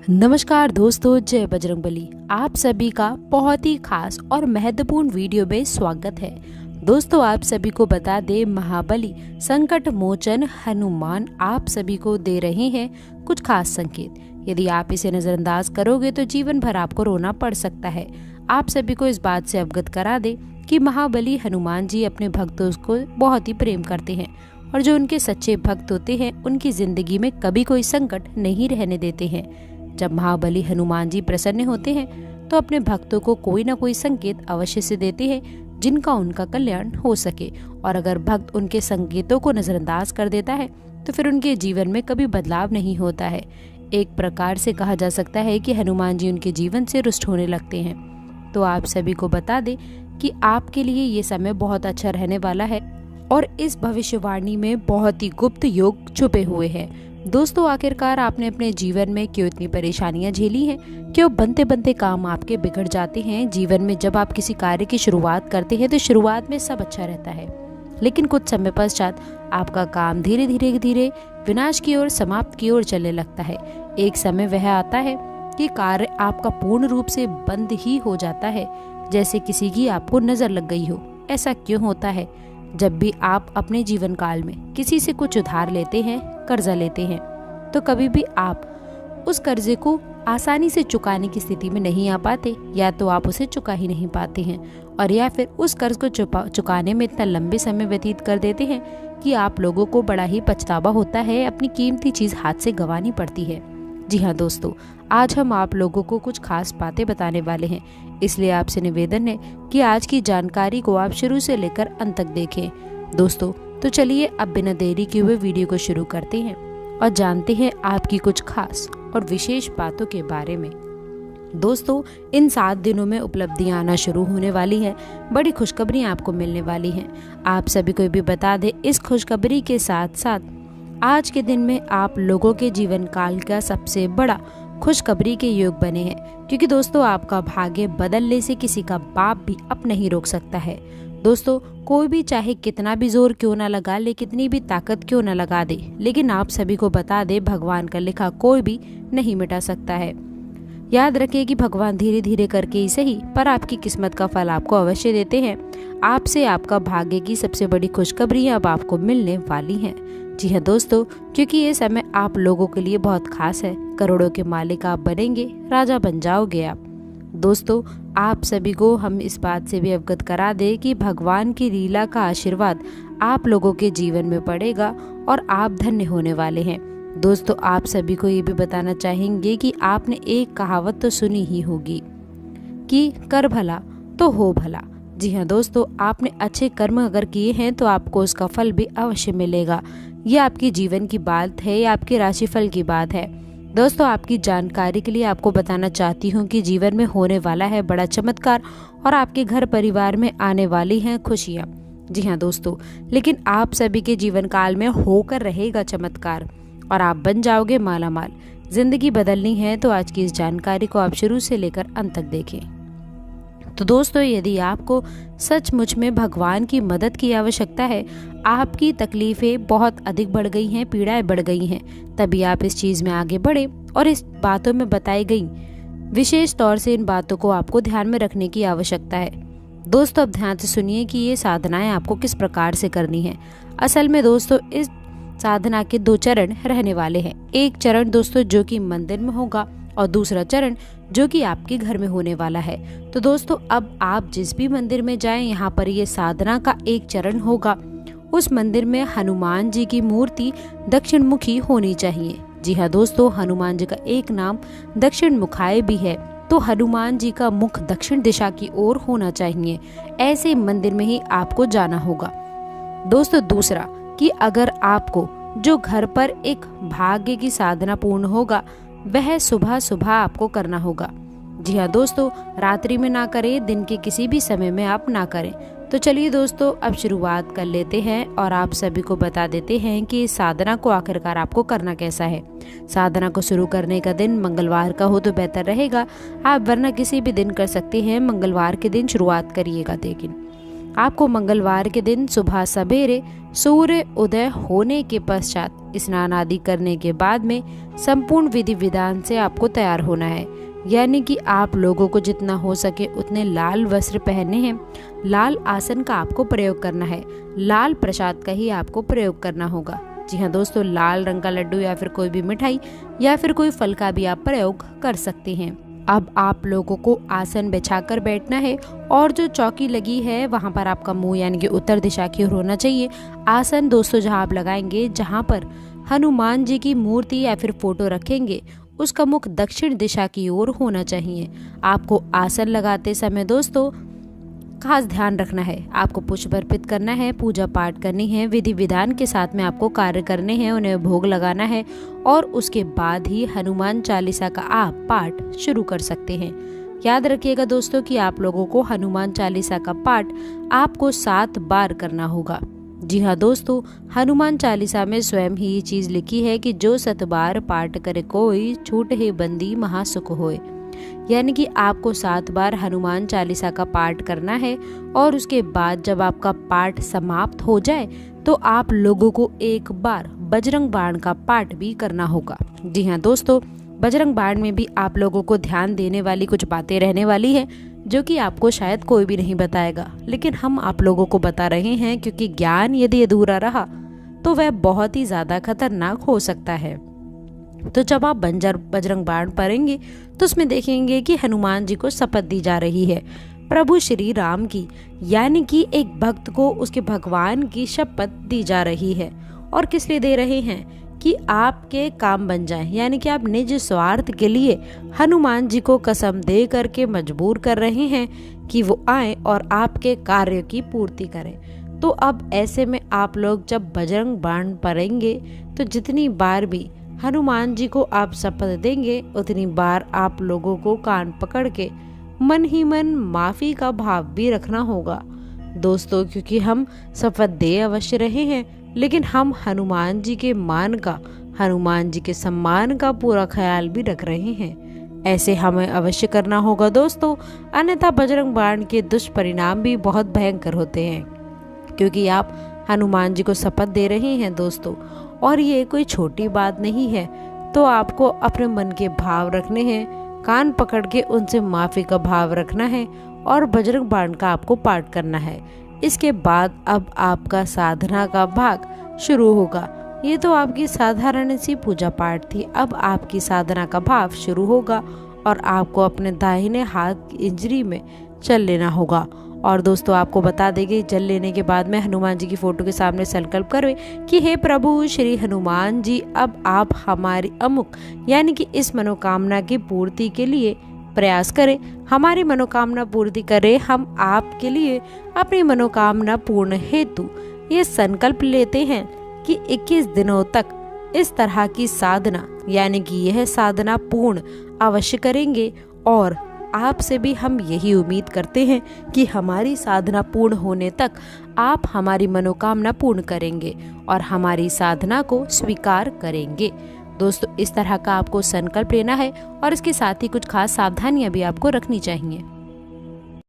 नमस्कार दोस्तों, जय बजरंगबली। आप सभी का बहुत ही खास और महत्वपूर्ण वीडियो में स्वागत है। दोस्तों, आप सभी को बता दे, महाबली संकट मोचन हनुमान आप सभी को दे रहे हैं कुछ खास संकेत। यदि आप इसे नजरअंदाज करोगे तो जीवन भर आपको रोना पड़ सकता है। आप सभी को इस बात से अवगत करा दे कि महाबली हनुमान जी अपने भक्तों को बहुत ही प्रेम करते हैं और जो उनके सच्चे भक्त होते हैं उनकी जिंदगी में कभी कोई संकट नहीं रहने देते हैं। जब महाबली हनुमान जी प्रसन्न होते हैं तो अपने भक्तों को कोई ना कोई संकेत अवश्य से देते हैं जिनका उनका कल्याण हो सके, और अगर भक्त उनके संकेतों को नजरअंदाज कर देता है तो फिर उनके जीवन में कभी बदलाव नहीं होता है। एक प्रकार से कहा जा सकता है कि हनुमान जी उनके जीवन से रुष्ट होने लगते हैं। तो आप सभी को बता दें कि आपके लिए ये समय बहुत अच्छा रहने वाला है और इस भविष्यवाणी में बहुत ही गुप्त योग छुपे हुए हैं। दोस्तों, आखिरकार आपने अपने जीवन में क्यों इतनी परेशानियां झेली हैं? क्यों बनते बनते काम आपके बिगड़ जाते हैं? जीवन में जब आप किसी कार्य की शुरुआत करते हैं तो शुरुआत में सब अच्छा रहता है, लेकिन कुछ समय पश्चात आपका काम धीरे धीरे विनाश की ओर, समाप्त की ओर चलने लगता है। एक समय वह आता है कि कार्य आपका पूर्ण रूप से बंद ही हो जाता है, जैसे किसी की आपको नजर लग गई हो। ऐसा क्यों होता है? जब भी आप अपने जीवन काल में किसी से कुछ उधार लेते हैं, कर्जा लेते हैं, तो कभी भी आप उस कर्जे को आसानी से चुकाने की स्थिति में नहीं आ पाते, या तो आप उसे चुका ही नहीं पाते हैं, और या फिर उस कर्ज को चुकाने में इतना लंबे समय व्यतीत कर देते हैं कि आप लोगों को बड़ा ही पछतावा होता है, अपनी कीमती चीज हाथ से गंवानी पड़ती है। जी हाँ दोस्तों, आज हम आप लोगों को कुछ खास बातें बताने वाले हैं, इसलिए आपसे निवेदन है कि आज की जानकारी को आप शुरू से लेकर अंत तक देखें। दोस्तों, तो चलिए अब बिना देरी किए हुए वीडियो को शुरू करते हैं और जानते हैं आपकी कुछ खास और विशेष बातों के बारे में। दोस्तों, इन 7 दिनों में उपलब्धियां आना शुरू होने वाली है। बड़ी खुशखबरी आपको मिलने वाली हैं। आप सभी को भी बता दें, इस खुशखबरी के साथ साथ आज के दिन में आप लोगों के जीवन काल का सबसे बड़ा खुशखबरी के योग बने हैं, क्योंकि दोस्तों आपका भाग्य बदलने से किसी का बाप भी अब नहीं रोक सकता है। दोस्तों, कोई भी चाहे कितना भी जोर क्यों ना लगा ले, कितनी भी ताकत क्यों ना लगा दे, लेकिन आप सभी को बता दे, भगवान का लिखा कोई भी नहीं मिटा सकता है। याद रखिए कि भगवान धीरे धीरे करके ही सही, पर आपकी किस्मत का फल आपको अवश्य देते हैं। आपसे आपका भाग्य की सबसे बड़ी खुशखबरी अब आपको मिलने वाली है। जी हाँ दोस्तों, क्योंकि ये समय आप लोगों के लिए बहुत खास है। करोड़ों के मालिक आप बनेंगे, राजा बन जाओगे आप। दोस्तों, आप सभी को हम इस बात से भी अवगत करा दें कि भगवान की लीला का आशीर्वाद आप लोगों के जीवन में पड़ेगा और आप धन्य होने वाले हैं। दोस्तों, आप सभी को ये भी बताना चाहेंगे कि आपने एक कहावत तो सुनी ही होगी कि कर भला तो हो भला। जी हाँ दोस्तों, आपने अच्छे कर्म अगर किए हैं तो आपको उसका फल भी अवश्य मिलेगा। ये आपकी जीवन की बात है, या आपके राशिफल की बात है। दोस्तों, आपकी जानकारी के लिए आपको बताना चाहती हूँ कि जीवन में होने वाला है बड़ा चमत्कार और आपके घर परिवार में आने वाली हैं खुशियाँ। जी हाँ दोस्तों, लेकिन आप सभी के जीवन काल में होकर रहेगा चमत्कार और आप बन जाओगे मालामाल। जिंदगी बदलनी है तो आज की इस जानकारी को आप शुरू से लेकर अंत तक देखें। तो दोस्तों, यदि आपको सचमुच में भगवान की मदद की आवश्यकता है, आपकी तकलीफें बहुत अधिक बढ़ गई हैं, पीड़ाएं बढ़ गई हैं, तभी आप इस चीज में आगे बढ़े और इस बातों में बताई गई विशेष तौर से इन बातों को आपको ध्यान में रखने की आवश्यकता है। दोस्तों, अब ध्यान से सुनिए कि ये साधनाएं आपको किस प्रकार से करनी है। असल में दोस्तों, इस साधना के 2 चरण रहने वाले हैं। एक चरण दोस्तों जो कि मंदिर में होगा और दूसरा चरण जो कि आपके घर में होने वाला है। तो दोस्तों, अब आप जिस भी मंदिर में जाएं, यहाँ पर ये साधना का एक चरण होगा। उस मंदिर में हनुमान जी की मूर्ति दक्षिण मुखी होनी चाहिए। जी हाँ दोस्तों, हनुमान जी का एक नाम दक्षिण मुखाय भी है, तो हनुमान जी का मुख दक्षिण दिशा की ओर होना चाहिए। ऐसे मंदिर में ही आपको जाना होगा। दोस्तों, दूसरा कि अगर आपको जो घर पर एक भाग्य की साधना पूर्ण होगा, वह सुबह सुबह आपको करना होगा। जी हाँ दोस्तों, रात्रि में ना करें, दिन के किसी भी समय में आप ना करें। तो चलिए दोस्तों, अब शुरुआत कर लेते हैं और आप सभी को बता देते हैं कि इस साधना को आखिरकार आपको करना कैसा है। साधना को शुरू करने का दिन मंगलवार का हो तो बेहतर रहेगा, आप वरना किसी भी दिन कर सकते हैं। मंगलवार के दिन शुरुआत करिएगा, लेकिन आपको मंगलवार के दिन सुबह सवेरे सूर्य उदय होने के पश्चात स्नान आदि करने के बाद में संपूर्ण विधि विधान से आपको तैयार होना है। यानी कि आप लोगों को जितना हो सके उतने लाल वस्त्र पहनने हैं, लाल आसन का आपको प्रयोग करना है, लाल प्रसाद का ही आपको प्रयोग करना होगा। जी हाँ दोस्तों, लाल रंग का लड्डू या फिर कोई भी मिठाई या फिर कोई फल का भी आप प्रयोग कर सकते हैं। अब आप लोगों को आसन बिछाकर बैठना है और जो चौकी लगी है वहाँ पर आपका मुंह यानी कि उत्तर दिशा की ओर होना चाहिए। आसन दोस्तों जहाँ आप लगाएंगे, जहाँ पर हनुमान जी की मूर्ति या फिर फोटो रखेंगे, उसका मुख दक्षिण दिशा की ओर होना चाहिए। आपको आसन लगाते समय दोस्तों खास ध्यान रखना है, आपको पुष्प अर्पित करना है, पूजा पाठ करनी है, विधि विधान के साथ में आपको कार्य करने हैं, उन्हें भोग लगाना है और उसके बाद ही हनुमान चालीसा का आप पाठ शुरू कर सकते हैं। याद रखिएगा दोस्तों कि आप लोगों को हनुमान चालीसा का पाठ आपको 7 बार करना होगा। जी हाँ दोस्तों, हनुमान चालीसा में स्वयं ही ये चीज लिखी है कि जो 7 बार पाठ करे कोई, छूट ही बंदी महासुख होए। यानी कि आपको 7 बार हनुमान चालीसा का पाठ करना है और उसके बाद जब आपका पाठ समाप्त हो जाए तो आप लोगों को एक बार बजरंग बाण का पाठ भी करना होगा। जी हाँ दोस्तों, बजरंग बाण में भी आप लोगों को ध्यान देने वाली कुछ बातें रहने वाली है जो कि आपको शायद कोई भी नहीं बताएगा, लेकिन हम आप लोगों को बता रहे हैं क्योंकि ज्ञान यदि अधूरा रहा तो वह बहुत ही ज्यादा खतरनाक हो सकता है। तो जब आप बजरंग बाण पढ़ेंगे तो उसमें देखेंगे कि हनुमान जी को शपथ दी जा रही है प्रभु श्री राम की, यानी कि एक भक्त को उसके भगवान की शपथ दी जा रही है। और किस लिए दे रहे हैं? कि आपके काम बन जाए, यानी कि आप निज स्वार्थ के लिए हनुमान जी को कसम दे करके मजबूर कर रहे हैं कि वो आए और आपके कार्य की पूर्ति करें। तो अब ऐसे में आप लोग जब बजरंग बाण पढ़ेंगे तो जितनी बार भी हनुमान जी को आप शपथ देंगे उतनी बार आप लोगों को कान पकड़ के मन ही मन माफी का भाव भी रखना होगा दोस्तों, क्योंकि हम शपथ दे अवश्य रहे हैं लेकिन हम हनुमान जी के मान का, हनुमान जी के सम्मान का पूरा ख्याल भी रख रहे हैं। ऐसे हमें अवश्य करना होगा दोस्तों, अन्यथा बजरंग बाण के दुष्परिणाम भी बहुत भयंकर होते हैं, क्योंकि आप हनुमान जी को शपथ दे रहे हैं दोस्तों और ये कोई छोटी बात नहीं है। तो आपको अपने मन के भाव रखने हैं, कान पकड़ के उनसे माफी का भाव रखना है और बजरंग बाण का आपको पाठ करना है। इसके बाद अब आपका साधना का भाग शुरू होगा। ये तो आपकी साधारण सी पूजा पाठ थी, अब आपकी साधना का भाव शुरू होगा और आपको अपने दाहिने हाथ की इंजरी में चल लेना होगा। और दोस्तों आपको बता देंगे, जल लेने के बाद में हनुमान जी की फोटो के सामने संकल्प करें कि हे प्रभु श्री हनुमान जी, अब आप हमारी अमुक यानी कि इस मनोकामना की पूर्ति के लिए प्रयास करें, हमारी मनोकामना पूर्ति करें। हम आपके लिए अपनी मनोकामना पूर्ण हेतु ये संकल्प लेते हैं कि 21 दिनों तक इस तरह की साधना यानी कि यह साधना पूर्ण अवश्य करेंगे और आपसे भी हम यही उम्मीद करते हैं कि हमारी साधना पूर्ण होने तक आप हमारी मनोकामना पूर्ण करेंगे और हमारी साधना को स्वीकार करेंगे। दोस्तों इस तरह का आपको संकल्प लेना है और इसके साथ ही कुछ खास सावधानियां भी आपको रखनी चाहिए।